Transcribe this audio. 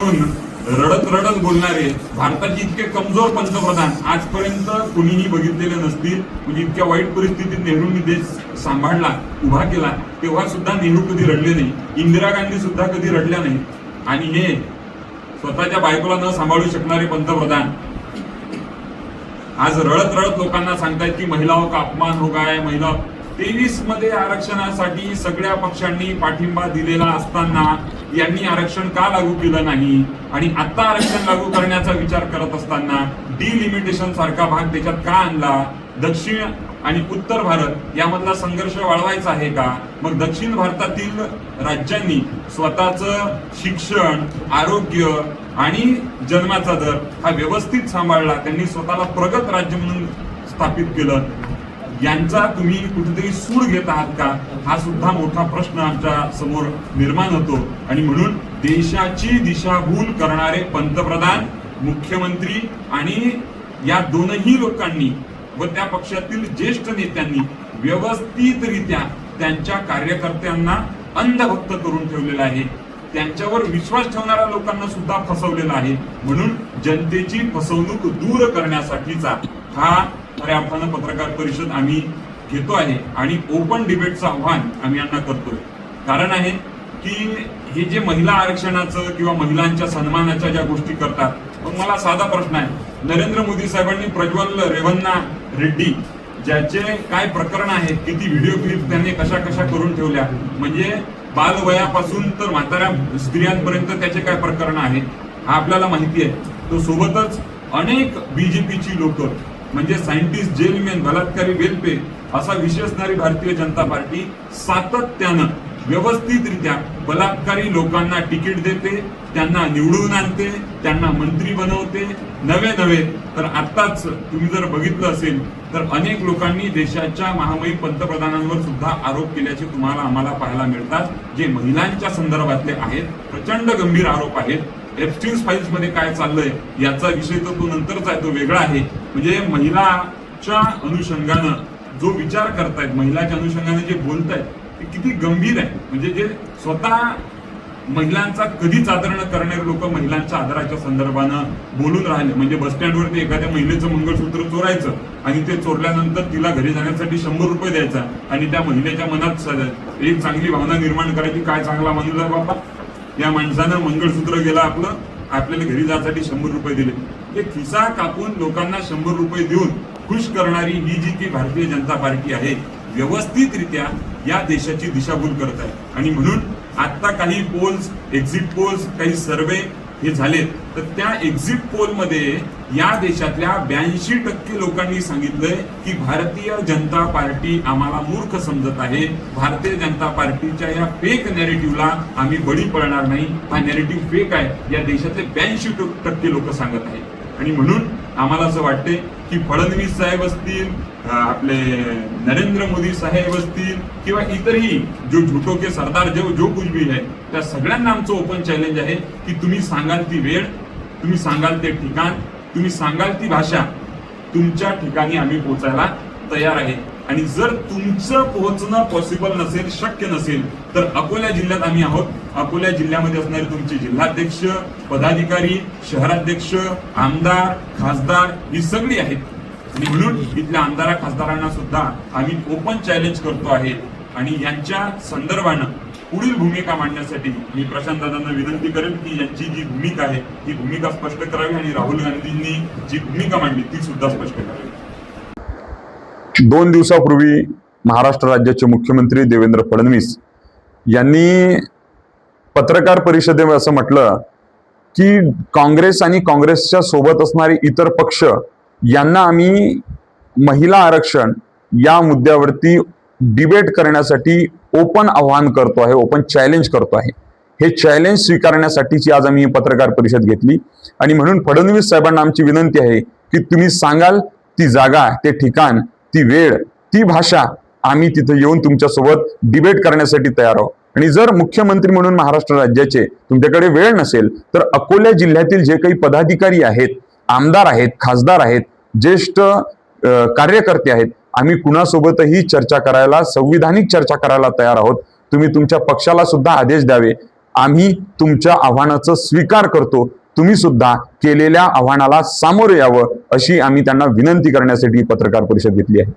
रडत रडत बोलणारे भारताचे इतके कमजोर पंतप्रधान आजपर्यंत कुणीही बघितलेले नसतील. म्हणजे इतक्या वाईट परिस्थितीत नेहरूंनी देश सांभाळला, उभा केला, तेव्हा सुद्धा नेहरू कधी रडले नाही. इंदिरा गांधी सुद्धा कधी रडल्या नाही. आणि हे स्वतःच्या बायकोला न सांभाळू शकणारे पंतप्रधान आज रडत रडत लोकांना सांगतायत की महिलाओं का अपमान हो गया है. महिला 23 मध्ये आरक्षणासाठी सगळ्या पक्षांनी पाठिंबा दिलेला असताना यांनी आरक्षण का लागू केलं नाही. आणि आता आरक्षण लागू करण्याचा विचार करत असताना डिलिमिटेशन सारखा भाग त्याच्यात का आणला. दक्षिण आणि उत्तर भारत यामधला संघर्ष वाढवायचा आहे का. मग दक्षिण भारतातील राज्यांनी स्वतःचं शिक्षण, आरोग्य आणि जन्माचा दर हा व्यवस्थित सांभाळला. त्यांनी स्वतःला प्रगत राज्य म्हणून स्थापित केलं. यांचा तुम्ही कुठेतरी सूड घेत आहात का, हा सुद्धा मोठा प्रश्न आमच्या समोर निर्माण होतो. आणि म्हणून देशाची दिशाभूल करणारे पंतप्रधान, मुख्यमंत्री आणि या दोनही लोकांनी व त्या पक्षातील ज्येष्ठ नेत्यांनी व्यवस्थितरित्या त्यांच्या कार्यकर्त्यांना अंधभक्त करून ठेवलेलं आहे. त्यांच्यावर विश्वास ठेवणाऱ्या लोकांना सुद्धा फसवलेलं आहे. म्हणून जनतेची फसवणूक दूर करण्यासाठीचा हा खऱ्या अर्थानं पत्रकार परिषद आम्ही घेतो आहे. आणि ओपन डिबेटचं आव्हान आम्ही यांना करतोय. कारण आहे की हे जे महिला आरक्षणाचं किंवा महिलांच्या सन्मानाच्या ज्या गोष्टी करतात, मग मला साधा प्रश्न आहे, नरेंद्र मोदी साहेबांनी प्रज्वल रेवन्ना रेड्डी ज्याचे काय प्रकरण आहेत, किती व्हिडिओ क्लिप त्यांनी कशा कशा करून ठेवल्या, म्हणजे बालवयापासून तर म्हाताऱ्या स्त्रियांपर्यंत त्याचे काय प्रकरण आहेत हा आपल्याला माहिती आहे. तो सोबतच अनेक बीजेपीची लोक म्हणजे सायंटिस्ट, जेलमेन, बलात्कारी, वेलपे असा विषय असणारी भारतीय जनता पार्टी सातत्यानं व्यवस्थितरित्या बलात्कारी लोकांना तिकीट देते, त्यांना निवडून आणते, त्यांना मंत्री बनवते. नवे तर आत्ताच तुम्ही जर बघितलं असेल तर अनेक लोकांनी देशाच्या महामहिम पंतप्रधानांवर सुद्धा आरोप केल्याचे तुम्हाला आम्हाला पाहायला मिळतात, जे महिलांच्या संदर्भातले आहेत. प्रचंड गंभीर आरोप आहेत. एप्स्टीन फाईल्स मध्ये काय चाललंय याचा विषय तर तो नंतरचा आहे, तो वेगळा आहे. म्हणजे महिलाच्या अनुषंगानं जो विचार करतायत, महिलाच्या अनुषंगाने जे बोलतायत ते किती गंभीर आहे. म्हणजे जे स्वतः महिलांचा कधीच आदर न करणारे लोक महिलांच्या आदराच्या संदर्भानं बोलून राहिले. म्हणजे बस स्टँडवरती एखाद्या महिलेचं मंगळसूत्र चोरायचं आणि ते चोरल्यानंतर तिला घरी जाण्यासाठी 100 रुपये द्यायचा आणि त्या महिलेच्या मनात एक चांगली भावना निर्माण करायची, काय चांगला माणूस आहे बाबा, या माणसानं मंगळसूत्र गेला आपलं, आपल्याला घरी जाण्यासाठी 100 रुपये दिले. हे खिसा कापून लोकांना 100 रुपये देऊन खुश करणारी ही जी की भारतीय जनता पार्टी आहे, व्यवस्थितरित्या या देशाची दिशाभूल करत आहे. आणि म्हणून आता काही पोल्स, एक्झिट पोल्स, काही सर्वे हे झाले, तर त्या एक्झिट पोल मध्ये या देशातल्या 82% लोकांनी सांगितलंय की भारतीय जनता पार्टी आम्हाला मूर्ख समजत आहे. भारतीय जनता पार्टीच्या या फेक नॅरेटिव्हला आम्ही बळी पडणार नाही. हा नॅरेटिव्ह फेक आहे, या देशातले 82% लोक सांगत आहेत. आणि म्हणून आम्हाला असं वाटते की फडणवीस साहेब असतील, आपले नरेंद्र मोदी साहेब असतील किंवा इतरही जो झुटो के सरदार जो कुछ भी है, त्या सगळ्यांना आमचं ओपन चॅलेंज आहे की तुम्ही सांगाल ती वेळ, तुम्ही सांगाल ते ठिकाण, तुम्ही सांगाल ती भाषा, तुमच्या ठिकाणी आम्ही पोहोचायला तयार आहे. आणि जर तुमचं पोहोचणं पॉसिबल नसेल, शक्य नसेल, तर अकोला जिल्ह्यात आम्ही आहोत. अकोला जिल्ह्यामध्ये असणारे तुमचे जिल्हाध्यक्ष, पदाधिकारी, शहराध्यक्ष, आमदार, खासदार ही सगळी आहेत. आणि म्हणून इथल्या आमदार खासदारांना सुद्धा आम्ही ओपन चॅलेंज करतो आहे. आणि यांच्या संदर्भानं पुढील भूमिका मांडण्यासाठी मी प्रशांत दादांना विनंती करेन की यांची जी भूमिका आहे ती भूमिका स्पष्ट करावी आणि राहुल गांधींनी जी भूमिका मांडली ती सुद्धा स्पष्ट करावी. 2 दिवसापूर्वी महाराष्ट्र राज्याचे मुख्यमंत्री देवेंद्र फडणवीस यांनी पत्रकार परिषदेमध्ये असं म्हटलं की काँग्रेस आणि काँग्रेसच्या सोबत असणारे इतर पक्ष यांना आम्ही महिला आरक्षण या मुद्द्यावरती डिबेट करण्यासाठी ओपन आव्हान करतो आहे, ओपन चॅलेंज करतो आहे. हे चॅलेंज स्वीकारण्यासाठीची आज आम्ही पत्रकार परिषद घेतली. आणि म्हणून फडणवीस साहेबांना आमची विनंती आहे की तुम्ही सांगाल ती जागा, ते ठिकाण, ती वेळ, ती भाषा, आम्ही तिथे येऊन तुमच्यासोबत डिबेट करण्यासाठी तयार आहोत. आणि जर मुख्यमंत्री म्हणून महाराष्ट्र राज्याचे तुमच्याकडे वेळ नसेल तर अकोला जिल्ह्यातील जे काही पदाधिकारी आहेत, आमदार आहेत, खासदार आहेत, ज्येष्ठ कार्यकर्ते आहेत, आम्ही कुणासोबतही चर्चा करायला, संविधानिक चर्चा करायला तयार आहोत. तुम्ही तुमच्या पक्षाला सुद्धा आदेश द्यावे. आम्ही तुमच्या आव्हानाचा स्वीकार करतो, तुम्ही सुद्धा केलेल्या आव्हानाला सामोरे यावं, अशी आम्ही त्यांना विनंती करण्यासाठी ही पत्रकार परिषद घेतली आहे.